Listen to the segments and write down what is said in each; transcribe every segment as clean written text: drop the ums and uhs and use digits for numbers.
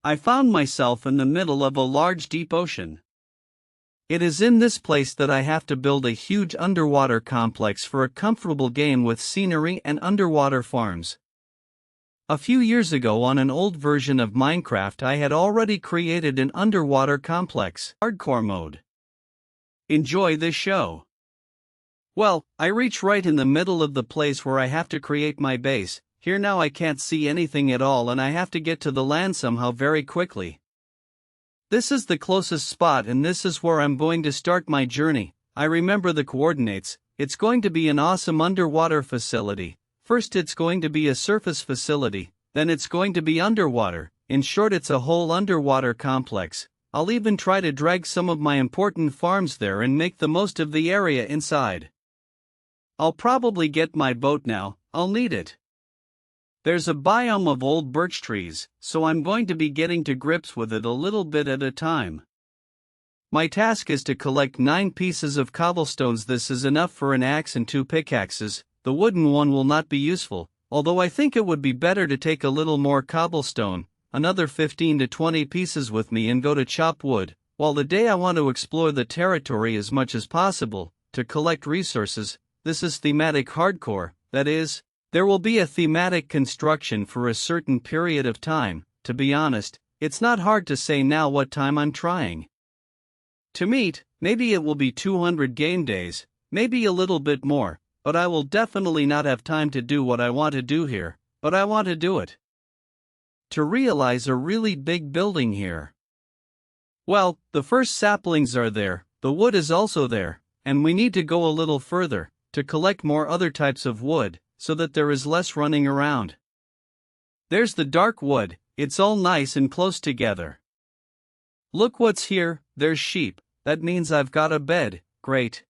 I found myself in the middle of a large deep ocean. It is in this place that I have to build a huge underwater complex for a comfortable game with scenery and underwater farms. A few years ago on an old version of Minecraft I had already created an underwater complex, hardcore mode. Enjoy this show. Well, I reach right in the middle of the place where I have to create my base. Here now I can't see anything at all and I have to get to the land somehow very quickly. This is the closest spot and this is where I'm going to start my journey. I remember the coordinates. It's going to be an awesome underwater facility. First it's going to be a surface facility, then it's going to be underwater. In short, it's a whole underwater complex. I'll even try to drag some of my important farms there and make the most of the area inside. I'll probably get my boat now, I'll need it. There's a biome of old birch trees, so I'm going to be getting to grips with it a little bit at a time. My task is to collect 9 pieces of cobblestones. This is enough for an axe and 2 pickaxes. The wooden one will not be useful, although I think it would be better to take a little more cobblestone, another 15 to 20 pieces with me and go to chop wood. While today I want to explore the territory as much as possible, to collect resources. This is thematic hardcore, that is, there will be a thematic construction for a certain period of time. To be honest, it's not hard to say now what time I'm trying to meet. Maybe it will be 200 game days, maybe a little bit more, but I will definitely not have time to do what I want to do here, but I want to do it. To realize a really big building here. Well, the first saplings are there, the wood is also there, and we need to go a little further, to collect more other types of wood, so that there is less running around. There's the dark wood, it's all nice and close together. Look what's here, there's sheep, that means I've got a bed, great.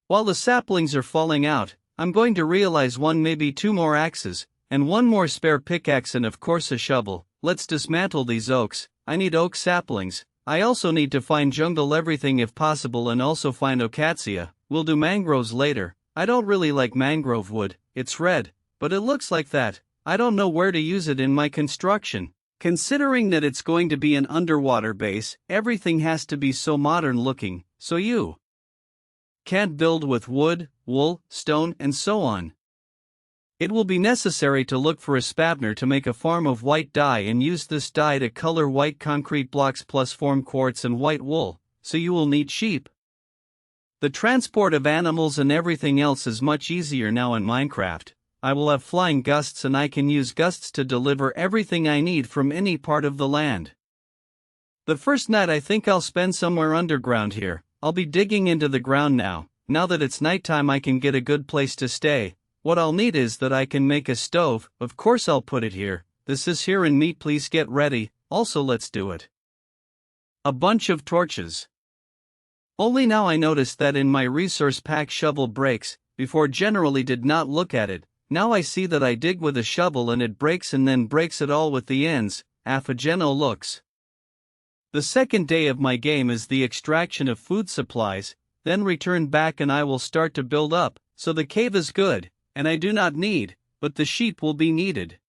While the saplings are falling out, I'm going to realize 1 maybe 2 more axes, and 1 more spare pickaxe and of course a shovel. Let's dismantle these oaks. I need oak saplings. I also need to find jungle everything if possible and also find acacia. We'll do mangroves later. I don't really like mangrove wood, it's red, but it looks like that. I don't know where to use it in my construction. Considering that it's going to be an underwater base, everything has to be so modern looking, so you can't build with wood, wool, stone, and so on. It will be necessary to look for a spavner to make a farm of white dye and use this dye to color white concrete blocks plus form quartz and white wool, so you will need sheep. The transport of animals and everything else is much easier now in Minecraft. I will have flying gusts and I can use gusts to deliver everything I need from any part of the land. The first night I think I'll spend somewhere underground here. I'll be digging into the ground now. Now that it's nighttime I can get a good place to stay. What I'll need is that I can make a stove. Of course I'll put it here. This is here and meat, please get ready. Also let's do it. A bunch of torches. Only now I noticed that in my resource pack shovel breaks. Before generally did not look at it. Now I see that I dig with a shovel and it breaks and then breaks it all with the ends. Afageno looks. The second day of my game is the extraction of food supplies, then return back and I will start to build up. So the cave is good, and I do not need, but the sheep will be needed.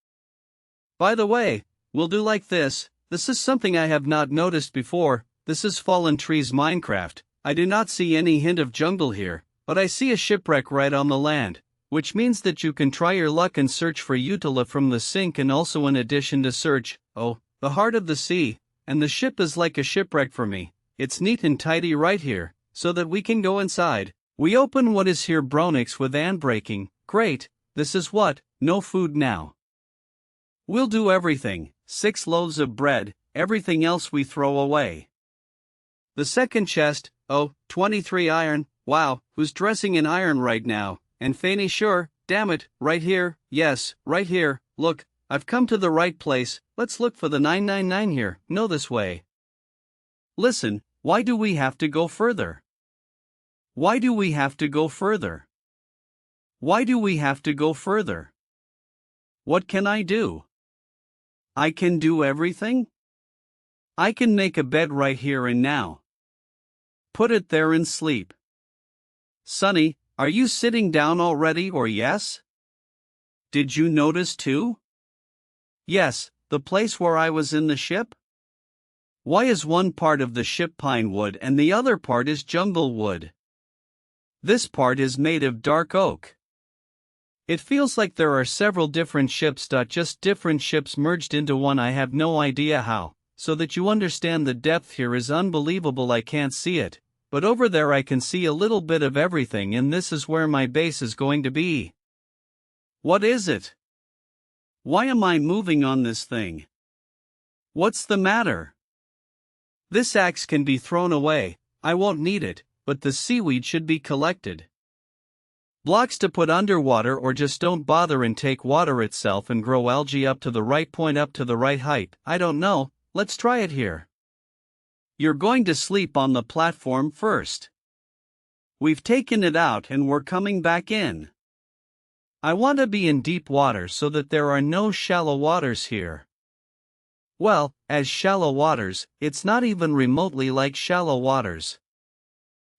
By the way, we'll do like this. This is something I have not noticed before. This is Fallen Trees Minecraft. I do not see any hint of jungle here, but I see a shipwreck right on the land, which means that you can try your luck and search for Utila from the sink and also in addition to search, the heart of the sea, and the ship is like a shipwreck for me. It's neat and tidy right here, so that we can go inside. We open what is here Bronix with handbraking, great, this is what, no food now. We'll do everything, 6 loaves of bread, everything else we throw away. The second chest, 23 iron, wow, who's dressing in iron right now? And Fanny sure, damn it, right here, yes, right here, look, I've come to the right place, let's look for the 999 here, no this way. Listen, why do we have to go further? Why do we have to go further? Why do we have to go further? What can I do? I can do everything? I can make a bed right here and now. Put it there and sleep. Sonny, are you sitting down already or yes? Did you notice too? Yes, the place where I was in the ship? Why is one part of the ship pine wood and the other part is jungle wood? This part is made of dark oak. It feels like there are several different ships. Just different ships merged into one. I have no idea how, so that you understand the depth here is unbelievable. I can't see it, but over there I can see a little bit of everything, and this is where my base is going to be. What is it? Why am I moving on this thing? What's the matter? This axe can be thrown away, I won't need it, but the seaweed should be collected. Blocks to put underwater, or just don't bother and take water itself and grow algae up to the right point, up to the right height. I don't know, let's try it here. You're going to sleep on the platform first. We've taken it out and we're coming back in. I want to be in deep water so that there are no shallow waters here. Well, as shallow waters, it's not even remotely like shallow waters.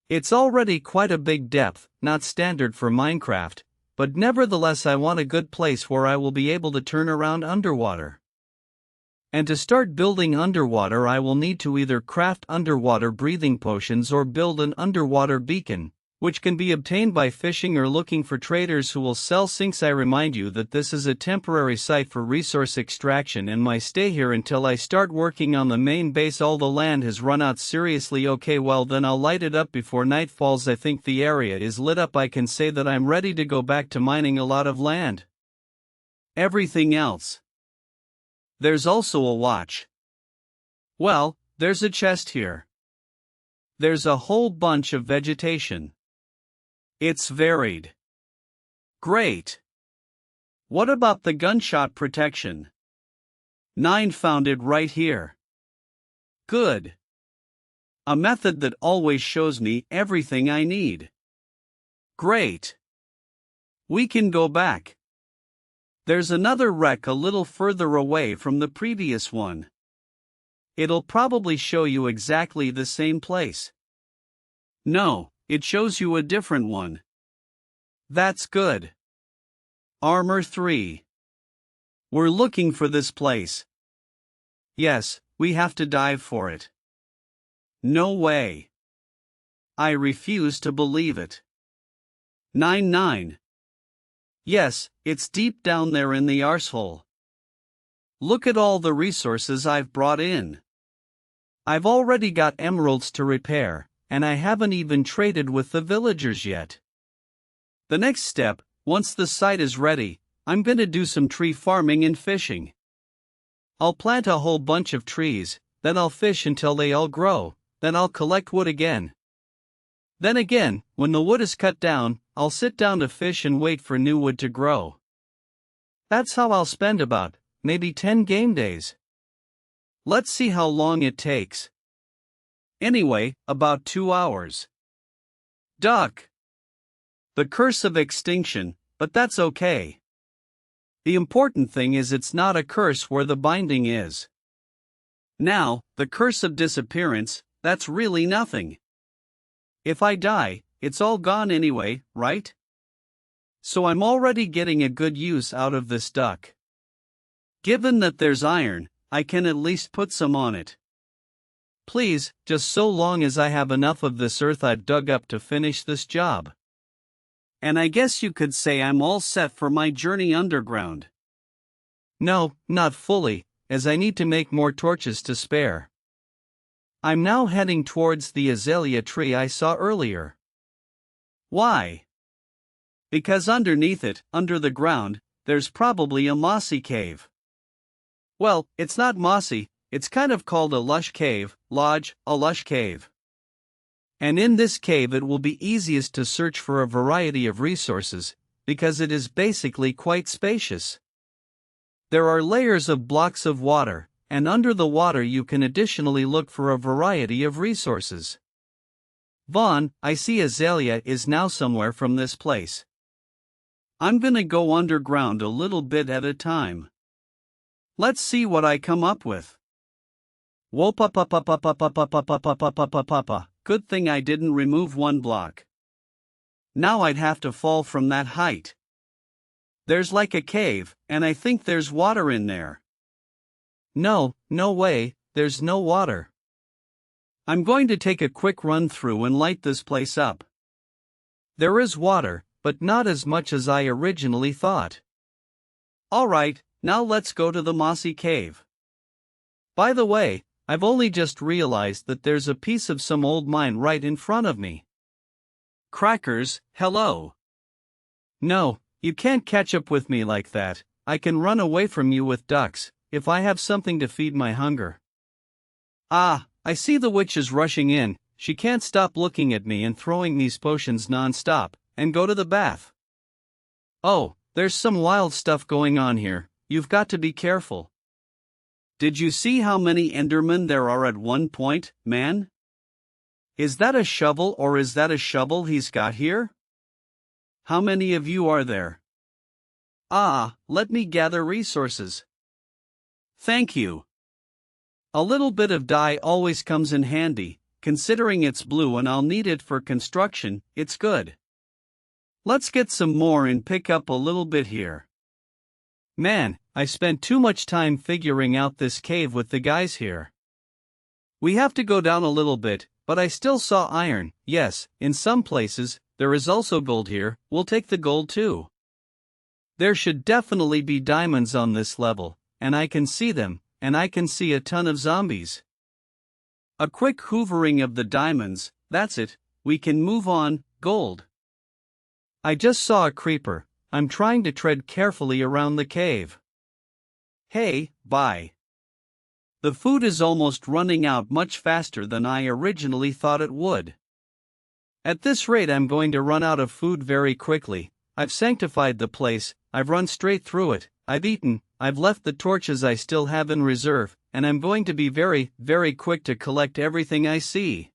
It's already quite a big depth, not standard for Minecraft, but nevertheless I want a good place where I will be able to turn around underwater. And to start building underwater I will need to either craft underwater breathing potions or build an underwater beacon, which can be obtained by fishing or looking for traders who will sell sinks. I remind you that this is a temporary site for resource extraction and my stay here until I start working on the main base. All the land has run out. Seriously? Okay, well then I'll light it up before night falls. I think the area is lit up. I can say that I'm ready to go back to mining a lot of land. Everything else. There's also a watch. Well, there's a chest here. There's a whole bunch of vegetation. It's varied. Great. What about the gunshot protection? 9 found it right here. Good. A method that always shows me everything I need. Great. We can go back. There's another wreck a little further away from the previous one. It'll probably show you exactly the same place. No, it shows you a different one. That's good. Armor 3. We're looking for this place. Yes, we have to dive for it. No way. I refuse to believe it. 9. Yes, it's deep down there in the arsehole. Look at all the resources I've brought in. I've already got emeralds to repair, and I haven't even traded with the villagers yet. The next step, once the site is ready, I'm gonna do some tree farming and fishing. I'll plant a whole bunch of trees, then I'll fish until they all grow, then I'll collect wood again. Then again, when the wood is cut down, I'll sit down to fish and wait for new wood to grow. That's how I'll spend about, maybe 10 game days. Let's see how long it takes. Anyway, about 2 hours. Duck. The curse of extinction, but that's okay. The important thing is it's not a curse where the binding is. Now, the curse of disappearance, that's really nothing. If I die, it's all gone anyway, right? So I'm already getting a good use out of this duck. Given that there's iron, I can at least put some on it. Please, just so long as I have enough of this earth I've dug up to finish this job. And I guess you could say I'm all set for my journey underground. No, not fully, as I need to make more torches to spare. I'm now heading towards the azalea tree I saw earlier. Why? Because underneath it, under the ground, there's probably a mossy cave. Well, it's not mossy, it's kind of called a lush cave, a lush cave. And in this cave it will be easiest to search for a variety of resources, because it is basically quite spacious. There are layers of blocks of water, and under the water you can additionally look for a variety of resources. Vaughn, I see azalea is now somewhere from this place. I'm gonna go underground a little bit at a time. Let's see what I come up with. Whoa-pa-pa-pa-pa-pa-pa-pa-pa-pa-pa-pa-pa-pa-pa. Good thing I didn't remove one block. Now I'd have to fall from that height. There's like a cave, and I think there's water in there. No, no way, there's no water. I'm going to take a quick run through and light this place up. There is water, but not as much as I originally thought. Alright, now let's go to the mossy cave. By the way, I've only just realized that there's a piece of some old mine right in front of me. Crackers, hello. No, you can't catch up with me like that. I can run away from you with ducks, if I have something to feed my hunger. Ah, I see the witch is rushing in. She can't stop looking at me and throwing these potions non-stop, and go to the bath. Oh, there's some wild stuff going on here, you've got to be careful. Did you see how many Endermen there are at one point, man? Is that a shovel or is that a shovel he's got here? How many of you are there? Ah, let me gather resources. Thank you. A little bit of dye always comes in handy, considering it's blue and I'll need it for construction, it's good. Let's get some more and pick up a little bit here. Man, I spent too much time figuring out this cave with the guys here. We have to go down a little bit, but I still saw iron. Yes, in some places, there is also gold here. We'll take the gold too. There should definitely be diamonds on this level, and I can see them, and I can see a ton of zombies. A quick hoovering of the diamonds, that's it, we can move on. Gold. I just saw a creeper. I'm trying to tread carefully around the cave. Hey, bye. The food is almost running out much faster than I originally thought it would. At this rate I'm going to run out of food very quickly. I've sanctified the place, I've run straight through it, I've eaten, I've left the torches I still have in reserve, and I'm going to be very, very quick to collect everything I see.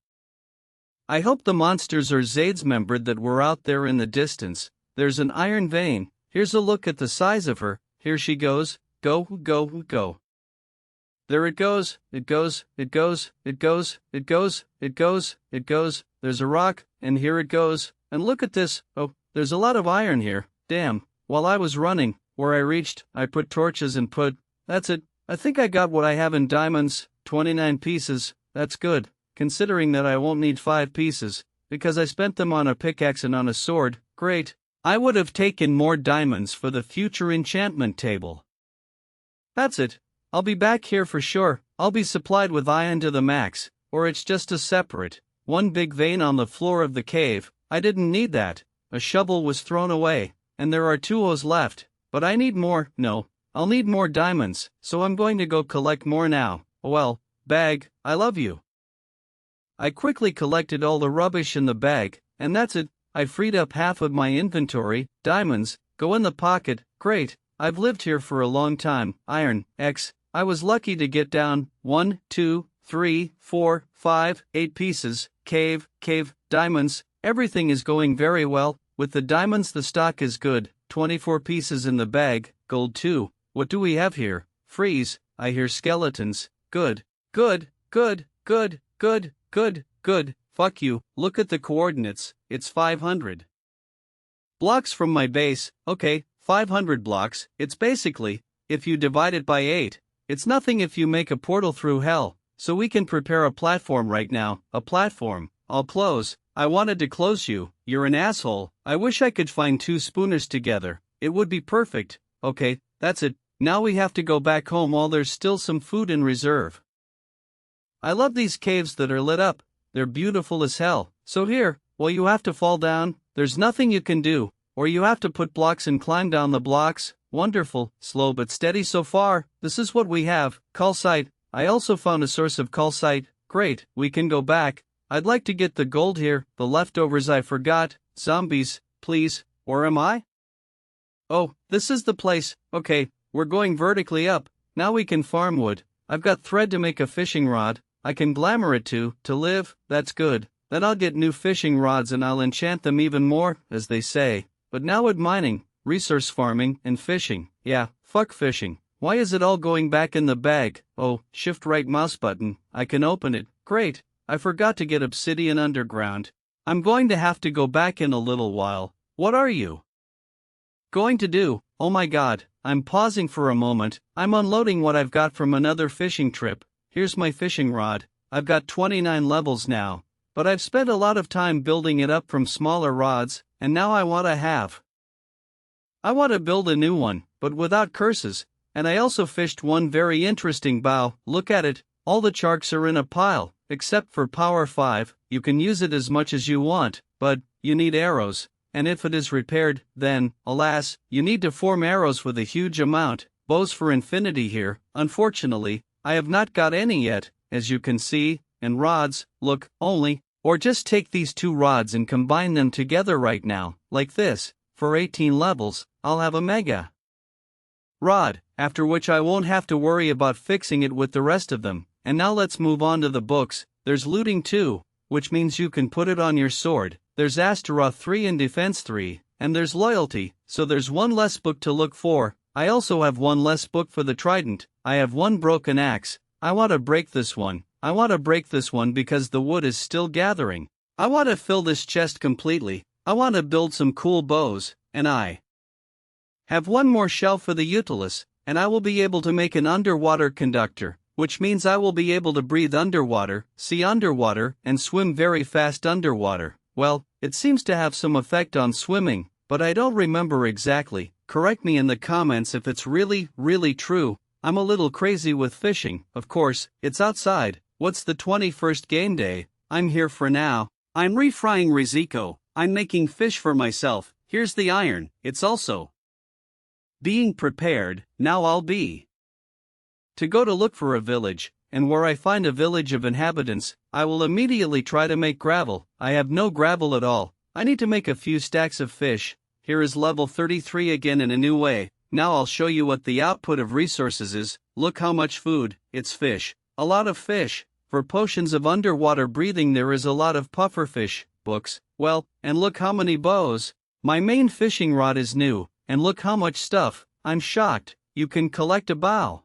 I hope the monsters are Zades membered that were out there in the distance. There's an iron vein. Here's a look at the size of her. Here she goes. Go, go, go. There it goes, it goes, it goes, it goes, it goes, it goes, it goes. There's a rock, and here it goes. And look at this. Oh, there's a lot of iron here. Damn. While I was running, where I reached, I put torches and put. That's it. I think I got what I have in diamonds. 29 pieces. That's good, considering that I won't need 5 pieces, because I spent them on a pickaxe and on a sword. Great. I would have taken more diamonds for the future enchantment table. That's it. I'll be back here for sure. I'll be supplied with iron to the max, or it's just a separate, one big vein on the floor of the cave. I didn't need that. A shovel was thrown away, and there are 2 O's left, but I need more. No, I'll need more diamonds, so I'm going to go collect more now. Well, bag, I love you. I quickly collected all the rubbish in the bag, and that's it. I freed up half of my inventory. Diamonds, go in the pocket. Great, I've lived here for a long time. Iron, X, I was lucky to get down 1, 2, 3, 4, 5, 8 pieces. Cave, diamonds, everything is going very well. With the diamonds the stock is good. 24 pieces in the bag. Gold too. What do we have here? Freeze, I hear skeletons. Good, good, good, good, good, good, good. Fuck you, look at the coordinates, it's 500 blocks from my base. Okay, 500 blocks, it's basically, if you divide it by 8, it's nothing if you make a portal through hell, so we can prepare a platform right now. A platform. I'll close. I wanted to close you, you're an asshole. I wish I could find 2 spooners together, it would be perfect. Okay, that's it, now we have to go back home while there's still some food in reserve. I love these caves that are lit up. They're beautiful as hell. So here, well, you have to fall down, there's nothing you can do, or you have to put blocks and climb down the blocks. Wonderful, slow but steady so far. This is what we have. Calcite. I also found a source of calcite. Great, we can go back. I'd like to get the gold here, the leftovers I forgot. Zombies, please, or am I? Oh, this is the place. Okay, we're going vertically up. Now we can farm wood. I've got thread to make a fishing rod. I can glamour it to live. That's good. Then I'll get new fishing rods and I'll enchant them even more, as they say. But now with mining, resource farming, and fishing. Yeah, fuck fishing. Why is it all going back in the bag? Oh, shift right mouse button. I can open it. Great. I forgot to get obsidian underground. I'm going to have to go back in a little while. What are you going to do? Oh my god, I'm pausing for a moment, I'm unloading what I've got from another fishing trip. Here's my fishing rod. I've got 29 levels now, but I've spent a lot of time building it up from smaller rods, and now I want to build a new one, but without curses, and I also fished one very interesting bow. Look at it, all the sharks are in a pile, except for Power 5, you can use it as much as you want, but you need arrows, and if it is repaired, then, alas, you need to form arrows with a huge amount, bows for infinity here. Unfortunately, I have not got any yet, as you can see, and rods, look, only, or just take these two rods and combine them together right now, like this, for 18 levels, I'll have a mega rod, after which I won't have to worry about fixing it with the rest of them. And now let's move on to the books. There's looting 2, which means you can put it on your sword, there's Astaroth 3 and Defense 3, and there's Loyalty, so there's one less book to look for. I also have one less book for the Trident. I have one broken axe. I want to break this one. I want to break this one because the wood is still gathering. I want to fill this chest completely. I want to build some cool bows, and I have one more shell for the Utilus, and I will be able to make an underwater conductor, which means I will be able to breathe underwater, see underwater, and swim very fast underwater. Well, it seems to have some effect on swimming, but I don't remember exactly. Correct me in the comments if it's really, really true. I'm a little crazy with fishing. Of course, it's outside. What's the 21st game day? I'm here for now. I'm refrying Riziko. I'm making fish for myself. Here's the iron. It's also being prepared. Now I'll be to go to look for a village, and where I find a village of inhabitants, I will immediately try to make gravel. I have no gravel at all. I need to make a few stacks of fish. Here is level 33 again in a new way. Now I'll show you what the output of resources is. Look how much food, it's fish. A lot of fish. For potions of underwater breathing there is a lot of pufferfish, books, well, and look how many bows. My main fishing rod is new, and look how much stuff. I'm shocked, you can collect a bow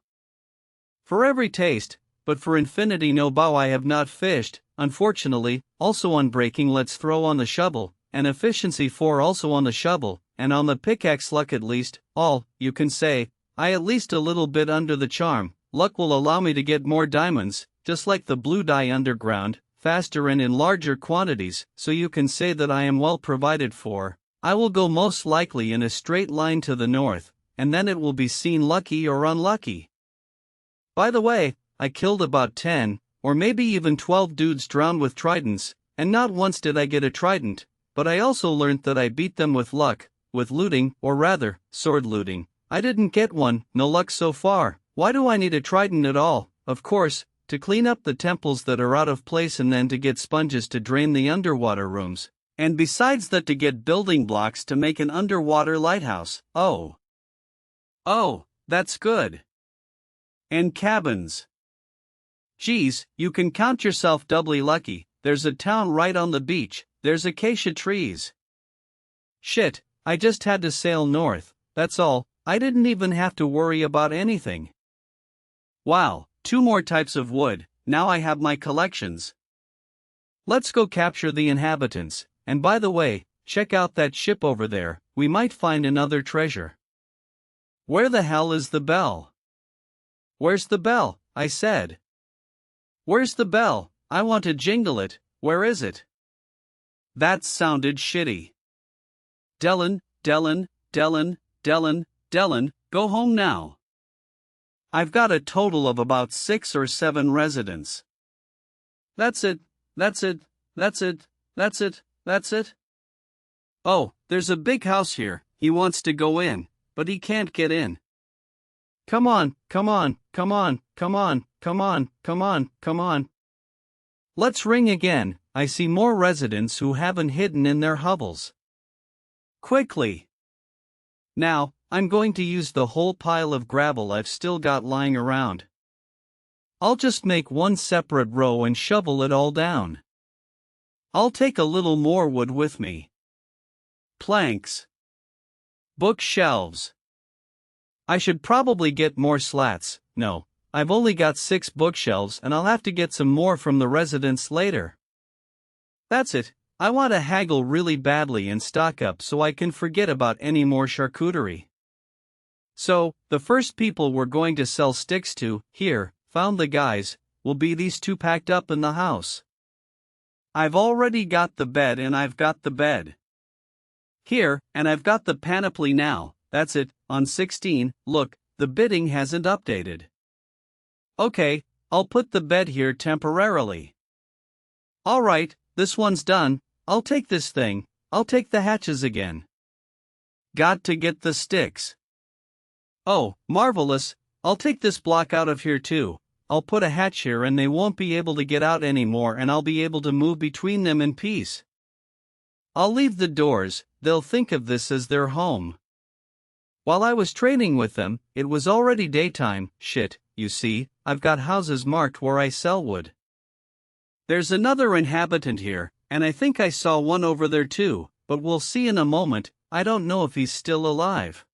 for every taste, but for infinity no bow I have not fished, unfortunately. Also on breaking let's throw on the shovel, and efficiency 4 also on the shovel, and on the pickaxe luck at least, all, you can say, I at least a little bit under the charm. Luck will allow me to get more diamonds, just like the blue dye underground, faster and in larger quantities, so you can say that I am well provided for. I will go most likely in a straight line to the north, and then it will be seen lucky or unlucky. By the way, I killed about 10, or maybe even 12 dudes drowned with tridents, and not once did I get a trident, but I also learned that I beat them with luck, with looting, or rather, sword looting. I didn't get one, no luck so far. Why do I need a trident at all? Of course, to clean up the temples that are out of place and then to get sponges to drain the underwater rooms. And besides that to get building blocks to make an underwater lighthouse. Oh, that's good. And cabins. Geez, you can count yourself doubly lucky. There's a town right on the beach, there's acacia trees. Shit, I just had to sail north, that's all. I didn't even have to worry about anything. Wow, 2 more types of wood, now I have my collections. Let's go capture the inhabitants, and by the way, check out that ship over there, we might find another treasure. Where the hell is the bell? Where's the bell? I said. Where's the bell? I want to jingle it, where is it? That sounded shitty. Dylan, go home now. I've got a total of about 6 or 7 residents. That's it. Oh, there's a big house here, he wants to go in, but he can't get in. Come on. Let's ring again. I see more residents who haven't hidden in their hovels. Quickly. Now, I'm going to use the whole pile of gravel I've still got lying around. I'll just make one separate row and shovel it all down. I'll take a little more wood with me. Planks. Bookshelves. I should probably get more slats. No, I've only got 6 bookshelves and I'll have to get some more from the residents later. That's it, I want to haggle really badly and stock up so I can forget about any more charcuterie. So, the first people we're going to sell sticks to, here, found the guys, will be these two packed up in the house. I've already got the bed and I've got the bed. Here, and I've got the panoply now, that's it, on 16, look, the bidding hasn't updated. Okay, I'll put the bed here temporarily. Alright, this one's done, I'll take this thing, I'll take the hatches again. Got to get the sticks. Oh, marvelous, I'll take this block out of here too. I'll put a hatch here and they won't be able to get out anymore and I'll be able to move between them in peace. I'll leave the doors, they'll think of this as their home. While I was trading with them, it was already daytime. Shit, you see, I've got houses marked where I sell wood. There's another inhabitant here, and I think I saw one over there too, but we'll see in a moment. I don't know if he's still alive.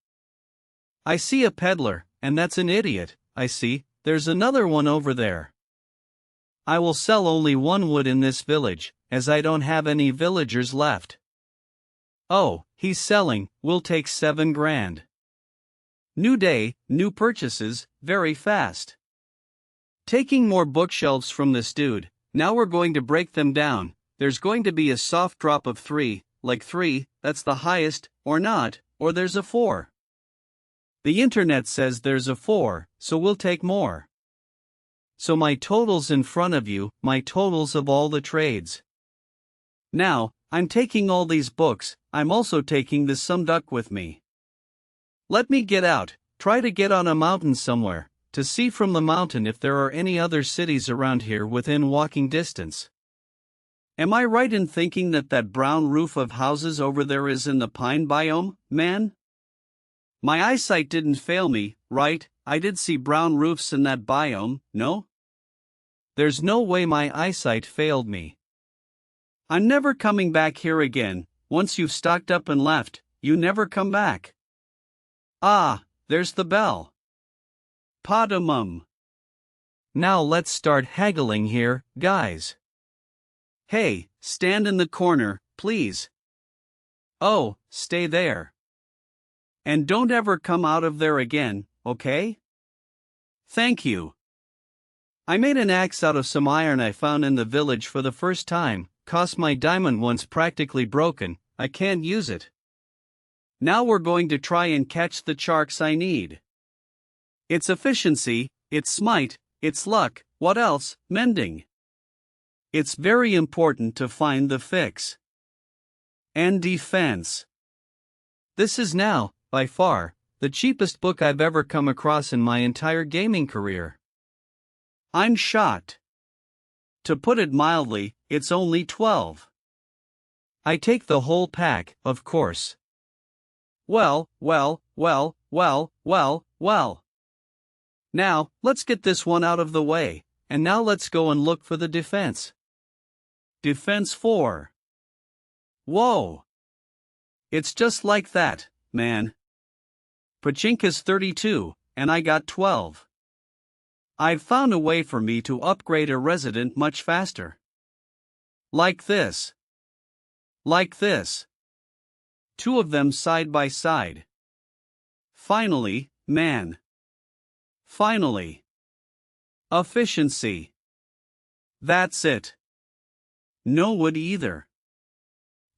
I see a peddler, and that's an idiot. I see, there's another one over there. I will sell only one wood in this village, as I don't have any villagers left. Oh, he's selling, we'll take 7 grand. New day, new purchases, very fast. Taking more bookshelves from this dude, now we're going to break them down. There's going to be a soft drop of 3, like 3, that's the highest, or not, or there's a 4. The internet says there's a 4, so we'll take more. So my totals in front of you, my totals of all the trades. Now, I'm taking all these books, I'm also taking this some duck with me. Let me get out, try to get on a mountain somewhere, to see from the mountain if there are any other cities around here within walking distance. Am I right in thinking that that brown roof of houses over there is in the pine biome, man? My eyesight didn't fail me, right? I did see brown roofs in that biome, no? There's no way my eyesight failed me. I'm never coming back here again. Once you've stocked up and left, you never come back. Ah, there's the bell. Podamum. Now let's start haggling here, guys. Hey, stand in the corner, please. Oh, stay there. And don't ever come out of there again, okay? Thank you. I made an axe out of some iron I found in the village for the first time, cost my diamond once practically broken, I can't use it. Now we're going to try and catch the sharks I need. It's efficiency, it's smite, it's luck, what else, mending. It's very important to find the fix. And defense. This is now, by far, the cheapest book I've ever come across in my entire gaming career. I'm shocked. To put it mildly, it's only 12. I take the whole pack, of course. Well. Now, let's get this one out of the way, and now let's go and look for the defense. Defense 4. Whoa! It's just like that, man. Pachinka's 32, and I got 12. I've found a way for me to upgrade a resident much faster. Like this. Like this. 2 of them side by side. Finally, man. Finally. Efficiency. That's it. No wood either.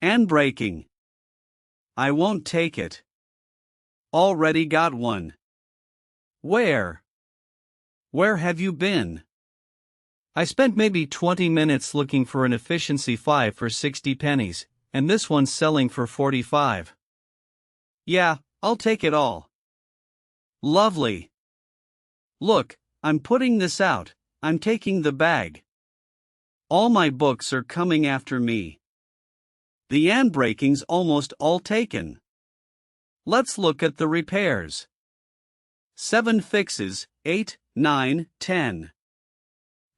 And breaking. I won't take it. Already got one. Where? Where have you been? I spent maybe 20 minutes looking for an efficiency 5 for 60 pennies, and this one's selling for 45. Yeah, I'll take it all. Lovely. Look, I'm putting this out, I'm taking the bag. All my books are coming after me. The handbraking's almost all taken. Let's look at the repairs. 7 fixes, 8, 9, 10.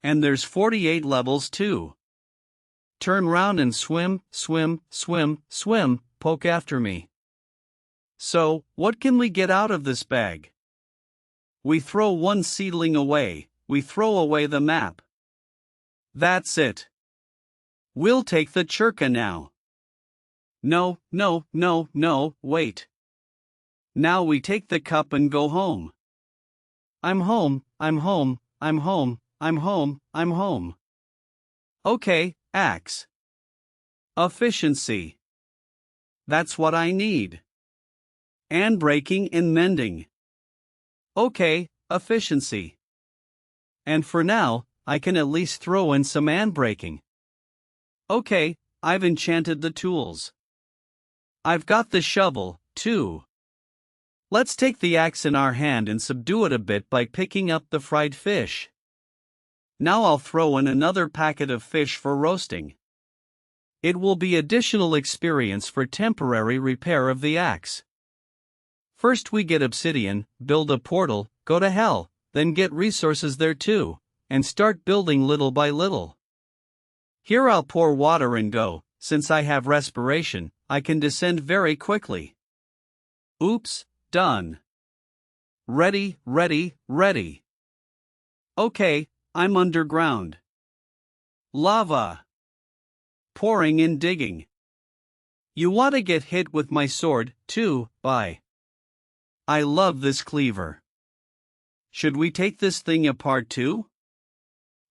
And there's 48 levels too. Turn round and swim, poke after me. So, what can we get out of this bag? We throw one seedling away, we throw away the map. That's it. We'll take the churka now. No, wait. Now we take the cup and go home. I'm home, I'm home, I'm home, I'm home, I'm home. Okay, axe. Efficiency. That's what I need. And breaking and mending. Okay, efficiency. And for now, I can at least throw in some and breaking. Okay, I've enchanted the tools. I've got the shovel, too. Let's take the axe in our hand and subdue it a bit by picking up the fried fish. Now I'll throw in another packet of fish for roasting. It will be additional experience for temporary repair of the axe. First we get obsidian, build a portal, go to hell, then get resources there too, and start building little by little. Here I'll pour water and go. Since I have respiration, I can descend very quickly. Oops, done. Ready, ready, ready. Okay, I'm underground. Lava. Pouring and digging. You want to get hit with my sword, too, bye. I love this cleaver. Should we take this thing apart too?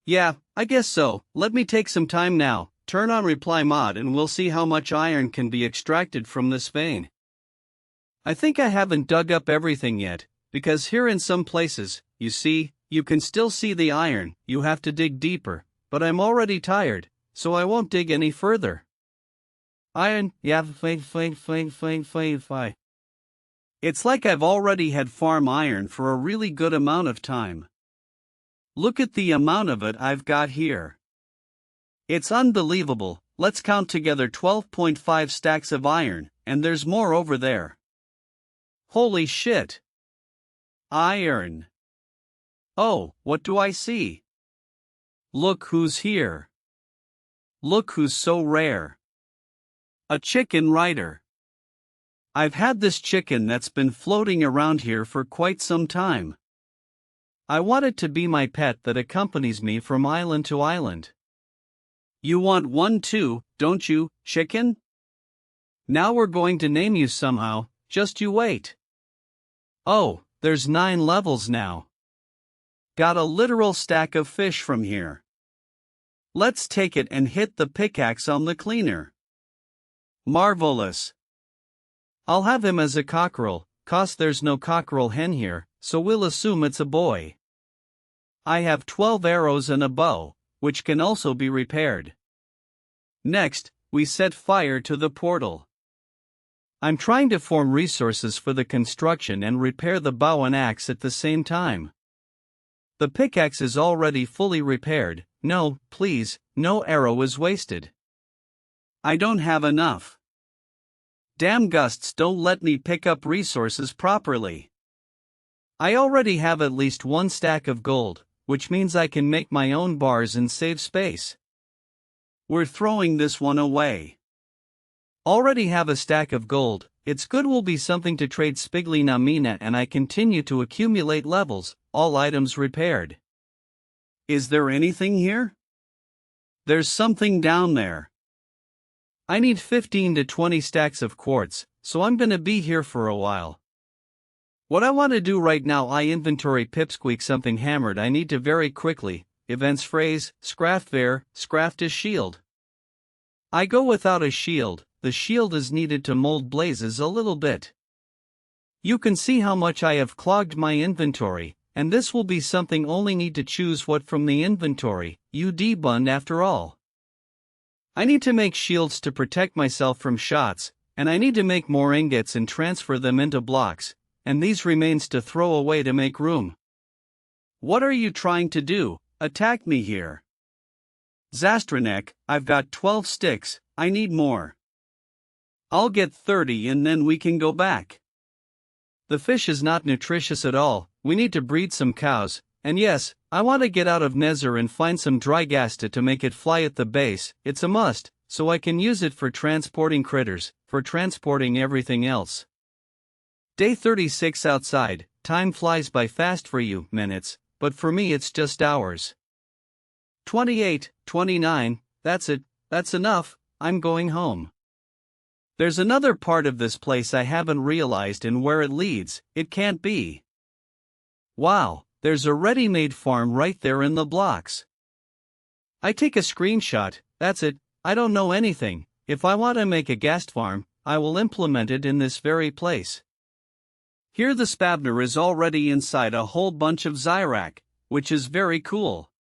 Yeah, I guess so. Let me take some time now. Turn on reply mod and we'll see how much iron can be extracted from this vein. I think I haven't dug up everything yet, because here in some places, you see, you can still see the iron. You have to dig deeper, but I'm already tired, so I won't dig any further. Iron, yeah, fine. It's like I've already had farm iron for a really good amount of time. Look at the amount of it I've got here. It's unbelievable. Let's count together 12.5 stacks of iron, and there's more over there. Holy shit! Iron! Oh, what do I see? Look who's here. Look who's so rare. A chicken rider. I've had this chicken that's been floating around here for quite some time. I want it to be my pet that accompanies me from island to island. You want one too, don't you, chicken? Now we're going to name you somehow, just you wait. Oh, there's 9 levels now. Got a literal stack of fish from here. Let's take it and hit the pickaxe on the cleaner. Marvelous. I'll have him as a cockerel, 'cause there's no cockerel hen here, so we'll assume it's a boy. I have 12 arrows and a bow, which can also be repaired. Next, we set fire to the portal. I'm trying to form resources for the construction and repair the bow and axe at the same time. The pickaxe is already fully repaired. No, please, no arrow is wasted. I don't have enough. Damn gusts don't let me pick up resources properly. I already have at least 1 stack of gold, which means I can make my own bars and save space. We're throwing this one away. Already have a stack of gold. It's good, will be something to trade Spigly Namina, and I continue to accumulate levels, all items repaired. Is there anything here? There's something down there. I need 15 to 20 stacks of quartz, so I'm gonna be here for a while. What I want to do right now, I inventory pipsqueak something hammered I need to very quickly, events phrase, scraftware, scraft a shield. I go without a shield, the shield is needed to mold blazes a little bit. You can see how much I have clogged my inventory, and this will be something only need to choose what from the inventory, you debund after all. I need to make shields to protect myself from shots, and I need to make more ingots and transfer them into blocks, and these remains to throw away to make room. What are you trying to do? Attack me here. Zastranek, I've got 12 sticks, I need more. I'll get 30 and then we can go back. The fish is not nutritious at all, we need to breed some cows, and yes, I want to get out of Nether and find some Drygasta to make it fly at the base, it's a must, so I can use it for transporting critters, for transporting everything else. Day 36 outside, time flies by fast for you, minutes, but for me it's just hours. 28, 29, that's it, that's enough, I'm going home. There's another part of this place I haven't realized, and where it leads, it can't be. Wow, there's a ready-made farm right there in the blocks. I take a screenshot, that's it. I don't know anything. If I want to make a ghast farm, I will implement it in this very place. Here the spavner is already inside a whole bunch of Zyrak, which is very cool.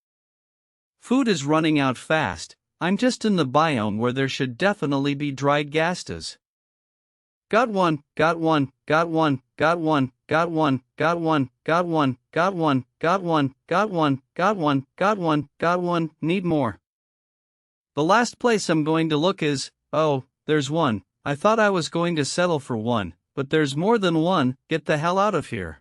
Food is running out fast. I'm just in the biome where there should definitely be dried ghastas. Got one, got one, got one, got one, got one, got one, got one, got one, got one, got one, got one, got one, got one, need more. The last place I'm going to look is, oh, there's one. I thought I was going to settle for one, but there's more than one. Get the hell out of here.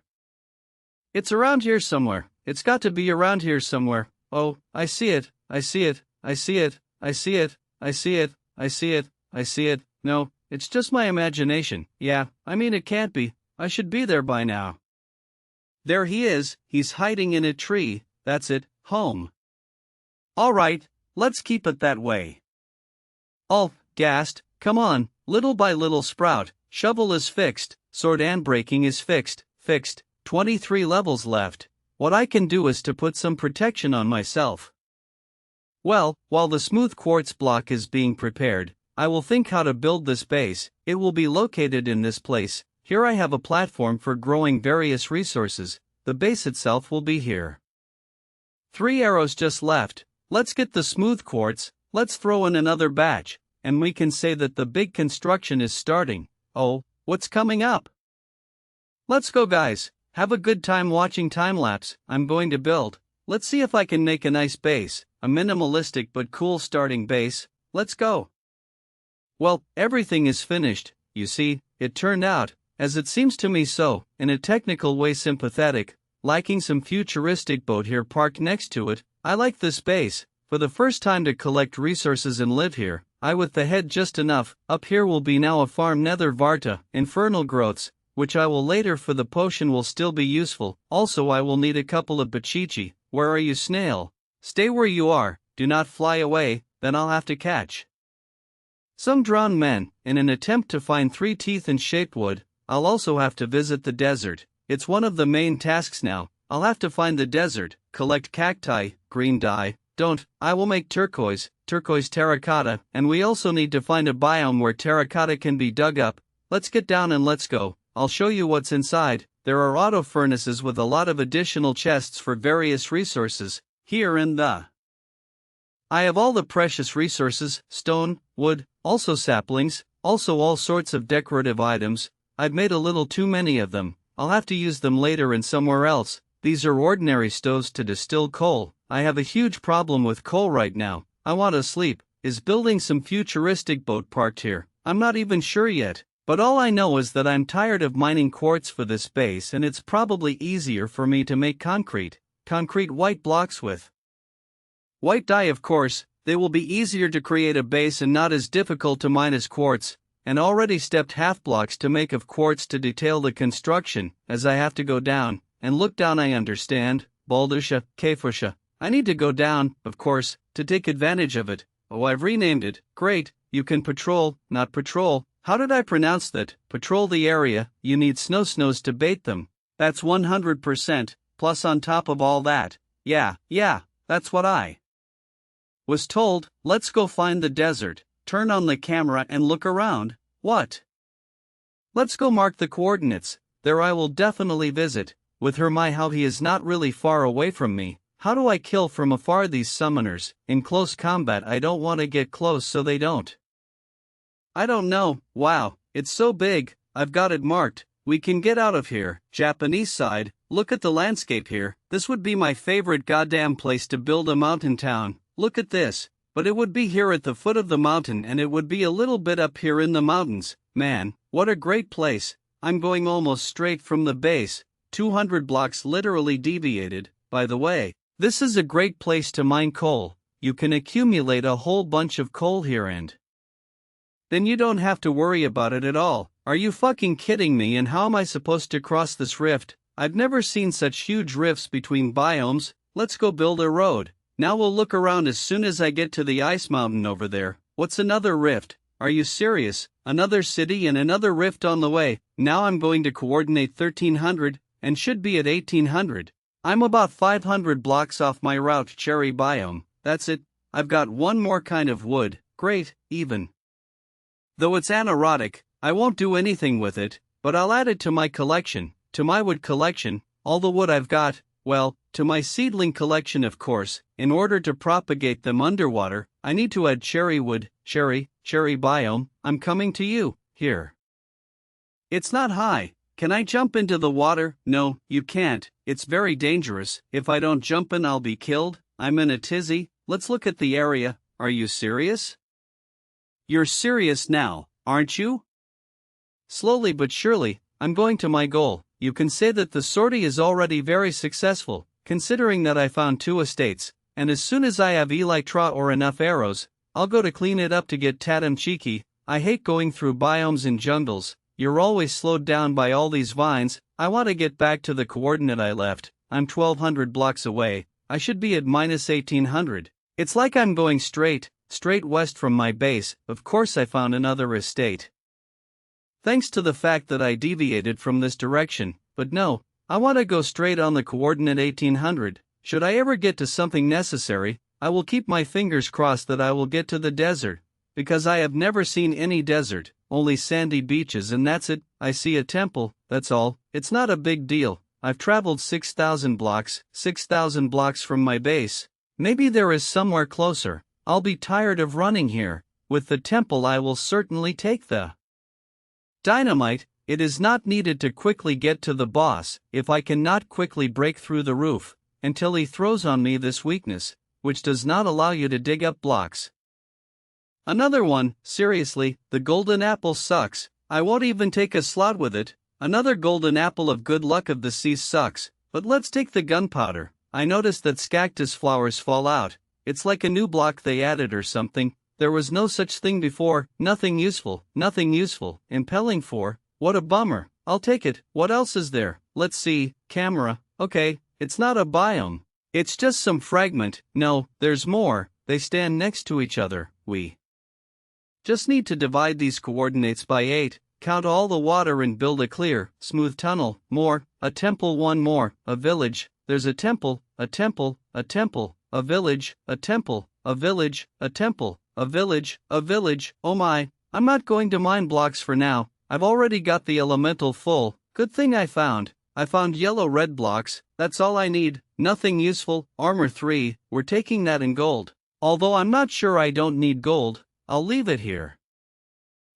It's around here somewhere. It's got to be around here somewhere. Oh, I see it, I see it, I see it, I see it, I see it, I see it, I see it. No, it's just my imagination. Yeah, I mean it can't be. I should be there by now. There he is, he's hiding in a tree. That's it, home. Alright, let's keep it that way. Oh, ghast, come on, little by little sprout. Shovel is fixed, sword and breaking is fixed, 23 levels left. What I can do is to put some protection on myself. Well, while the smooth quartz block is being prepared, I will think how to build this base. It will be located in this place. Here I have a platform for growing various resources. The base itself will be here. 3 arrows just left. Let's get the smooth quartz, let's throw in another batch, and we can say that the big construction is starting. Oh, what's coming up? Let's go, guys. Have a good time watching time-lapse. I'm going to build. Let's see if I can make a nice base, a minimalistic but cool starting base. Let's go. Well, everything is finished. You see, it turned out, as it seems to me so, in a technical way sympathetic, liking some futuristic boat here parked next to it. I like this base. For the first time to collect resources and live here, I with the head just enough. Up here will be now a farm nether varta, infernal growths, which I will later for the potion will still be useful. Also I will need a couple of bachichi. Where are you, snail? Stay where you are, do not fly away, then I'll have to catch some drowned men. In an attempt to find 3 teeth and shaped wood, I'll also have to visit the desert. It's one of the main tasks now. I'll have to find the desert, collect cacti, green dye, I will make turquoise terracotta, and we also need to find a biome where terracotta can be dug up. Let's get down and let's go. I'll show you what's inside. There are auto furnaces with a lot of additional chests for various resources. Here in the I have all the precious resources, stone, wood, also saplings, also all sorts of decorative items. I've made a little too many of them. I'll have to use them later and somewhere else. These are ordinary stoves to distill coal. I have a huge problem with coal right now. I want to sleep. Is building some futuristic boat parked here? I'm not even sure yet. But all I know is that I'm tired of mining quartz for this base, and it's probably easier for me to make concrete white blocks with white dye. Of course, they will be easier to create a base and not as difficult to mine as quartz, and already stepped half blocks to make of quartz to detail the construction. As I have to go down and look down, I understand. Baldusha, Kefusha. I need to go down, of course, to take advantage of it. Oh, I've renamed it. Great, you can patrol, not patrol. How did I pronounce that? Patrol the area. You need snows to bait them. That's 100%, plus on top of all that. Yeah, that's what I was told. Let's go find the desert. Turn on the camera and look around. What? Let's go mark the coordinates. There I will definitely visit. With her how he is not really far away from me. How do I kill from afar these summoners? In close combat I don't want to get close so they don't. I don't know. Wow, it's so big. I've got it marked. We can get out of here. Japanese side. Look at the landscape here. This would be my favorite goddamn place to build a mountain town. Look at this. But it would be here at the foot of the mountain, and it would be a little bit up here in the mountains. Man, what a great place. I'm going almost straight from the base. 200 blocks literally deviated. By the way, this is a great place to mine coal. You can accumulate a whole bunch of coal here and then you don't have to worry about it at all. Are you fucking kidding me? And how am I supposed to cross this rift? I've never seen such huge rifts between biomes. Let's go build a road. Now we'll look around as soon as I get to the ice mountain over there. What's another rift? are you serious? Another city and another rift on the way. Now I'm going to coordinate 1300, and should be at 1800. I'm about 500 blocks off my route cherry biome, that's it. I've got one more kind of wood, great, even. Though it's anaerotic, I won't do anything with it, but I'll add it to my collection, to my wood collection, all the wood I've got, well, to my seedling collection of course. In order to propagate them underwater, I need to add cherry wood, cherry biome, I'm coming to you, here. It's not high. Can I jump into the water? No, you can't, it's very dangerous. If I don't jump in I'll be killed. I'm in a tizzy. Let's look at the area. Are you serious? You're serious now, aren't you? Slowly but surely, I'm going to my goal. You can say that the sortie is already very successful, considering that I found 2 estates, and as soon as I have elytra or enough arrows, I'll go to clean it up to get Tatum cheeky. I hate going through biomes in jungles. You're always slowed down by all these vines. I want to get back to the coordinate I left. I'm 1200 blocks away. I should be at minus 1800. It's like I'm going straight west from my base. Of course I found another estate. Thanks to the fact that I deviated from this direction, but no, I want to go straight on the coordinate 1800. Should I ever get to something necessary, I will keep my fingers crossed that I will get to the desert, because I have never seen any desert, only sandy beaches and that's it. I see a temple, that's all. It's not a big deal. I've traveled 6,000 blocks from my base. Maybe there is somewhere closer. I'll be tired of running here. With the temple I will certainly take the dynamite. It is not needed to quickly get to the boss if I cannot quickly break through the roof, until he throws on me this weakness, which does not allow you to dig up blocks. Another one, seriously, the golden apple sucks. I won't even take a slot with it. Another golden apple of good luck of the sea sucks, but let's take the gunpowder. I noticed that cactus flowers fall out. It's like a new block they added or something. There was no such thing before. Nothing useful. Impelling 4, what a bummer. I'll take it. What else is there? Let's see, camera. Okay, it's not a biome. It's just some fragment. No, there's more. They stand next to each other. We just need to divide these coordinates by 8, count all the water and build a clear, smooth tunnel. More, a temple, one more, a village. There's a temple, a temple, a temple, a village, a temple, a village, a temple, a village, a village. Oh my, I'm not going to mine blocks for now. I've already got the elemental full. Good thing I found yellow-red blocks. That's all I need. Nothing useful. Armor 3, we're taking that in gold. Although I'm not sure I don't need gold, I'll leave it here.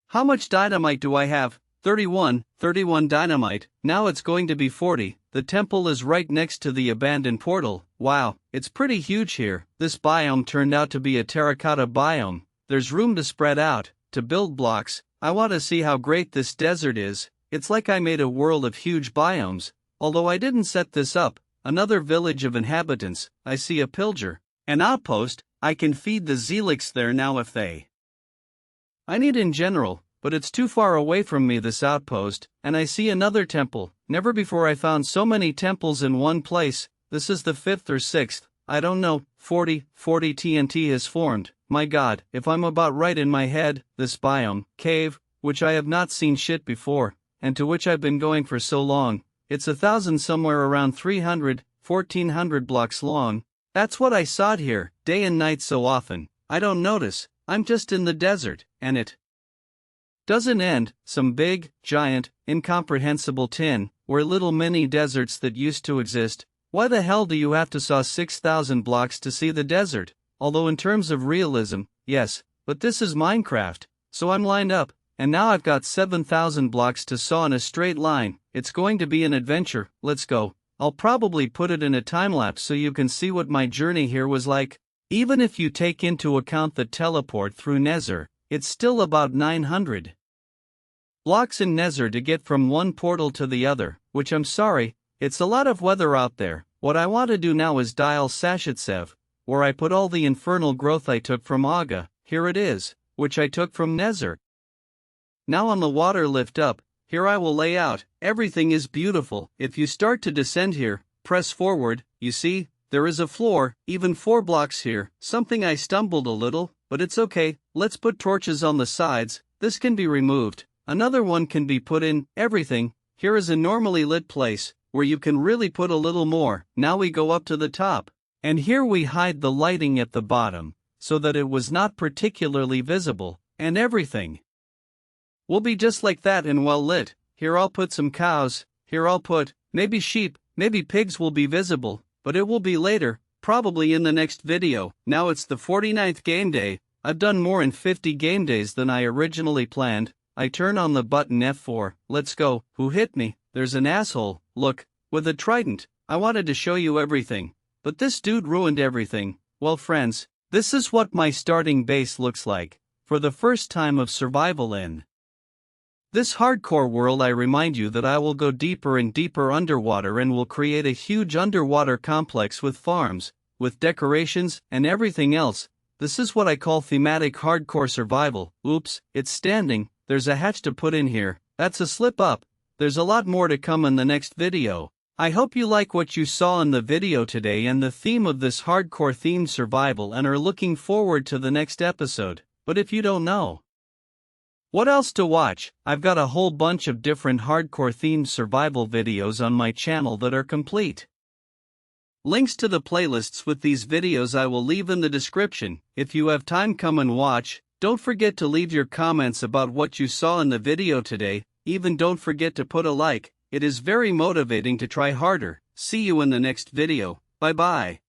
How much dynamite do I have? 31 dynamite. Now it's going to be 40. The temple is right next to the abandoned portal. Wow, it's pretty huge here. This biome turned out to be a terracotta biome. There's room to spread out, to build blocks. I want to see how great this desert is. It's like I made a world of huge biomes. Although I didn't set this up. Another village of inhabitants. I see a pillager. An outpost. I can feed the Zelix there now if they I need in general, but it's too far away from me, this outpost. And I see another temple. Never before I found so many temples in one place. This is the 5th or 6th, I don't know. 40 TNT has formed. My god, if I'm about right in my head, this biome, cave, which I have not seen shit before, and to which I've been going for so long, it's 1,000 somewhere around 300, 1,400 blocks long. That's what I sought here, day and night so often. I don't notice, I'm just in the desert, and it doesn't end. Some big, giant, incomprehensible tin, where little mini deserts that used to exist. Why the hell do you have to saw 6,000 blocks to see the desert? Although in terms of realism, yes, but this is Minecraft, so I'm lined up, and now I've got 7,000 blocks to saw in a straight line. It's going to be an adventure. Let's go. I'll probably put it in a time-lapse so you can see what my journey here was like. Even if you take into account the teleport through Nether, it's still about 900 blocks in Nether to get from one portal to the other, which I'm sorry, it's a lot of weather out there. What I want to do now is dial Sashitsev, where I put all the infernal growth I took from Aga. Here it is, which I took from Nether. Now on the water lift up, here I will lay out. Everything is beautiful. If you start to descend here, press forward, you see, there is a floor, even 4 blocks here, something I stumbled a little, but it's okay. Let's put torches on the sides, this can be removed, another one can be put in, everything. Here is a normally lit place, where you can really put a little more. Now we go up to the top. And here we hide the lighting at the bottom, so that it was not particularly visible, and everything will be just like that and well lit. Here I'll put some cows, here I'll put, maybe sheep, maybe pigs will be visible, but it will be later, probably in the next video. Now it's the 49th game day, I've done more in 50 game days than I originally planned. I turn on the button F4, let's go. Who hit me? There's an asshole, look, with a trident. I wanted to show you everything, but this dude ruined everything. Well friends, this is what my starting base looks like, for the first time of survival in this hardcore world. I remind you that I will go deeper and deeper underwater and will create a huge underwater complex with farms, with decorations, and everything else. This is what I call thematic hardcore survival. Oops, it's standing, there's a hatch to put in here, that's a slip up. There's a lot more to come in the next video. I hope you like what you saw in the video today and the theme of this hardcore themed survival and are looking forward to the next episode. But if you don't know what else to watch, I've got a whole bunch of different hardcore themed survival videos on my channel that are complete. Links to the playlists with these videos I will leave in the description. If you have time, come and watch. Don't forget to leave your comments about what you saw in the video today. Even don't forget to put a like, it is very motivating to try harder. See you in the next video, bye bye.